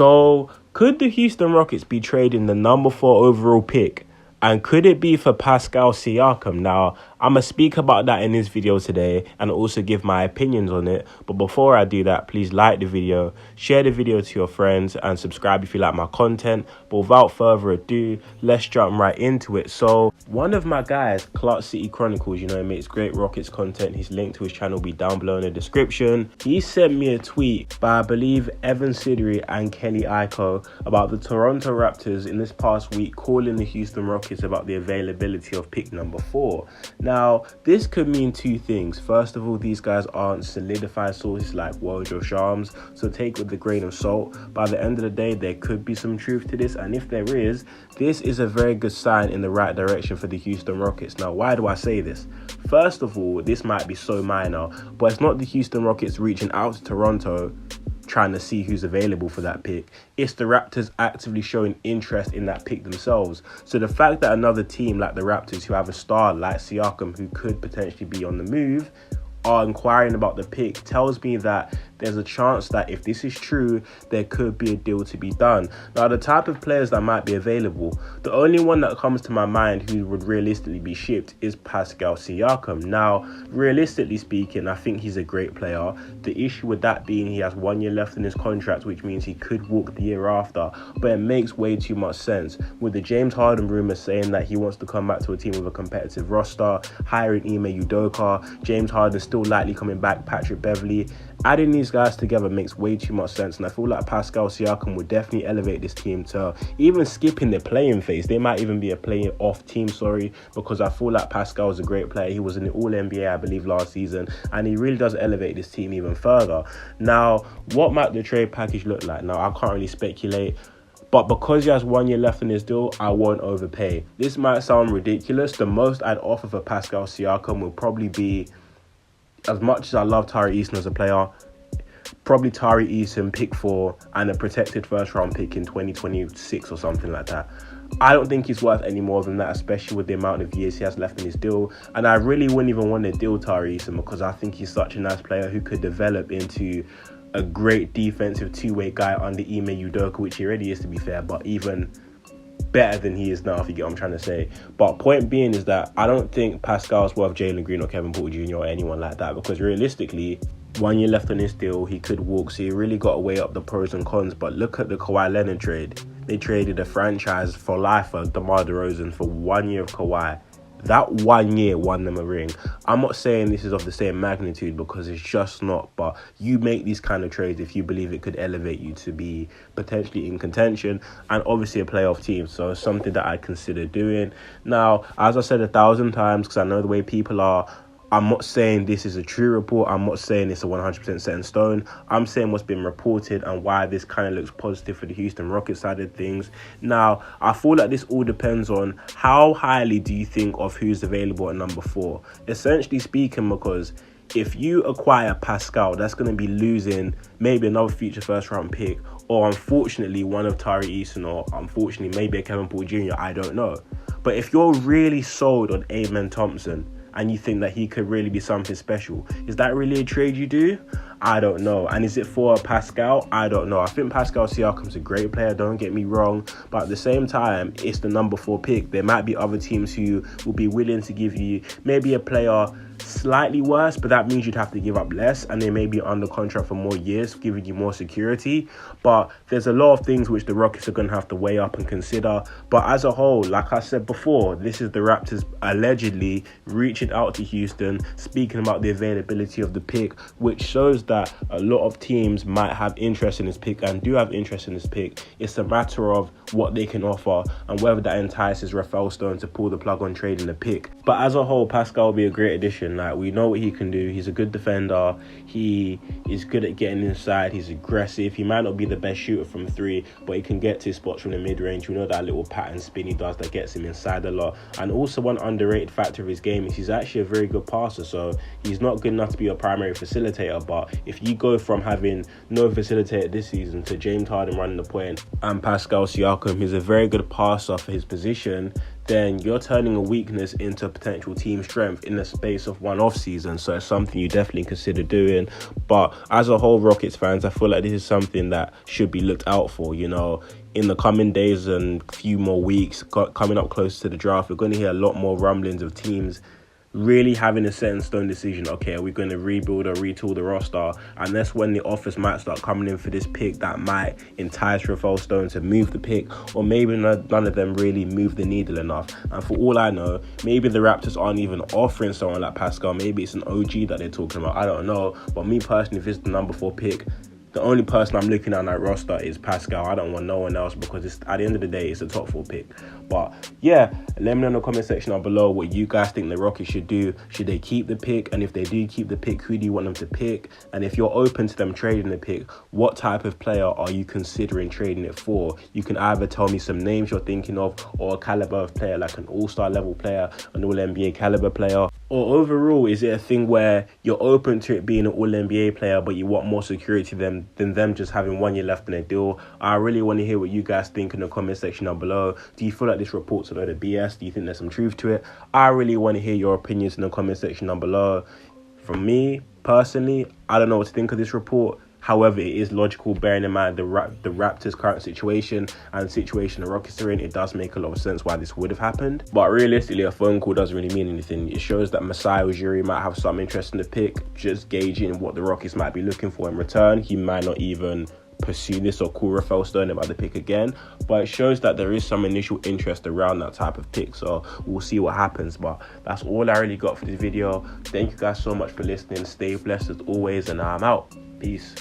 So, could the Houston Rockets be trading the number 4 overall pick? And could it be for Pascal Siakam? Now, I'm going to speak about that in this video today and also give my opinions on it. But before I do that, please like the video, share the video to your friends, and subscribe if you like my content. But without further ado, let's jump right into it. So, one of my guys, Clark City Chronicles, he makes great Rockets content. His link to his channel will be down below in the description. He sent me a tweet by, I believe, Evan Siddery and Kelly Iko about the Toronto Raptors in this past week calling the Houston Rockets about the availability of pick number 4. Now, this could mean two things. First of all, these guys aren't solidified sources like Woj Shams, so take with a grain of salt. By the end of the day, there could be some truth to this, and if there is, this is a very good sign in the right direction for the Houston Rockets. Now, why do I say this? First of all, this might be so minor, but it's not the Houston Rockets reaching out to Toronto trying to see who's available for that pick. It's the Raptors actively showing interest in that pick themselves. So the fact that another team like the Raptors, who have a star like Siakam who could potentially be on the move, are inquiring about the pick tells me that there's a chance that if this is true, there could be a deal to be done. Now, the type of players that might be available, the only one that comes to my mind who would realistically be shipped is Pascal Siakam. Now, realistically speaking, I think he's a great player. The issue with that being he has 1 year left in his contract, which means he could walk the year after. But it makes way too much sense. With the James Harden rumors saying that he wants to come back to a team with a competitive roster, hiring Ime Udoka, James Harden still likely coming back, Patrick Beverley. Adding these guys together makes way too much sense, and I feel like Pascal Siakam would definitely elevate this team to even skipping the playing phase. They might even be a playing off team, because I feel like Pascal is a great player. He was in the All-NBA, I believe, last season, and he really does elevate this team even further. Now, what might the trade package look like? Now, I can't really speculate, but because he has 1 year left in his deal, I won't overpay. This might sound ridiculous. The most I'd offer for Pascal Siakam will probably be, as much as I love Tari Eason as a player, probably Tari Eason pick 4 and a protected first round pick in 2026 or something like that. I don't think he's worth any more than that, especially with the amount of years he has left in his deal. And I really wouldn't even want to deal Tari Eason because I think he's such a nice player who could develop into a great defensive two-way guy under Ime Udoka, which he already is, to be fair, but even better than he is now, if you get what I'm trying to say. But point being is that I don't think Pascal's worth Jalen Green or Kevin Porter Jr. or anyone like that, because realistically, 1 year left on his deal, he could walk, so you really got to weigh up the pros and cons. But look at the Kawhi Leonard trade. They traded a franchise for life for DeMar DeRozan for 1 year of Kawhi. That 1 year won them a ring. I'm not saying this is of the same magnitude because it's just not, but you make these kind of trades if you believe it could elevate you to be potentially in contention and obviously a playoff team. So it's something that I consider doing. Now, as I said 1,000 times, because I know the way people are, I'm not saying this is a true report. I'm not saying it's a 100% set in stone. I'm saying what's been reported and why this kind of looks positive for the Houston Rockets side of things. Now, I feel like this all depends on how highly do you think of who's available at number 4. Essentially speaking, because if you acquire Pascal, that's going to be losing maybe another future first round pick, or unfortunately one of Tari Eason, or unfortunately maybe a Kevin Porter Jr. I don't know. But if you're really sold on Amen Thompson and you think that he could really be something special, is that really a trade you do? I don't know. And is it for Pascal? I don't know. I think Pascal Siakam's a great player, don't get me wrong, but at the same time, it's the number 4 pick. There might be other teams who will be willing to give you maybe a player slightly worse, but that means you'd have to give up less, and they may be under contract for more years, giving you more security. But there's a lot of things which the Rockets are going to have to weigh up and consider. But as a whole, like I said before, this is the Raptors allegedly reaching out to Houston, speaking about the availability of the pick, which shows that a lot of teams might have interest in this pick and do have interest in this pick. It's a matter of what they can offer and whether that entices Rafael Stone to pull the plug on trading the pick. But as a whole, Pascal will be a great addition. Like, we know what he can do. He's a good defender. He is good at getting inside. He's aggressive. He might not be the best shooter from 3, but he can get to spots from the mid-range. We know that little pattern spin he does that gets him inside a lot. And also one underrated factor of his game is he's actually a very good passer. So he's not good enough to be a primary facilitator, but if you go from having no facilitator this season to James Harden running the point and Pascal Siakam, who's a very good passer for his position, then you're turning a weakness into potential team strength in the space of one off season. So it's something you definitely consider doing. But as a whole, Rockets fans, I feel like this is something that should be looked out for, you know. In the coming days and few more weeks, coming up close to the draft, we're going to hear a lot more rumblings of teams really having a set in stone decision. Okay, are we going to rebuild or retool the roster? And that's when the offers might start coming in for this pick that might entice Rafael Stone to move the pick, or maybe none of them really move the needle enough. And for all I know, maybe the Raptors aren't even offering someone like Pascal. Maybe it's an OG that they're talking about. I don't know. But me personally, if it's the number 4 pick, the only person I'm looking at on that roster is Pascal. I don't want no one else, because it's, at the end of the day, it's a top 4 pick. But yeah, let me know in the comment section down below what you guys think the Rockets should do. Should they keep the pick? And if they do keep the pick, who do you want them to pick? And if you're open to them trading the pick, what type of player are you considering trading it for? You can either tell me some names you're thinking of, or a caliber of player, like an all-star level player, an all-NBA caliber player. Or overall, is it a thing where you're open to it being an all-NBA player, but you want more security than them just having 1 year left in their deal? I really want to hear what you guys think in the comment section down below. Do you feel like this report's a load of BS? Do you think there's some truth to it? I really want to hear your opinions in the comment section down below. From me, personally, I don't know what to think of this report. However, it is logical, bearing in mind the Raptors' current situation and the situation the Rockets are in. It does make a lot of sense why this would have happened. But realistically, a phone call doesn't really mean anything. It shows that Masai Ujiri might have some interest in the pick, just gauging what the Rockets might be looking for in return. He might not even pursue this or call Rafael Stone about the pick again, but it shows that there is some initial interest around that type of pick. So we'll see what happens. But that's all I really got for this video. Thank you guys so much for listening. Stay blessed as always, and I'm out. Peace.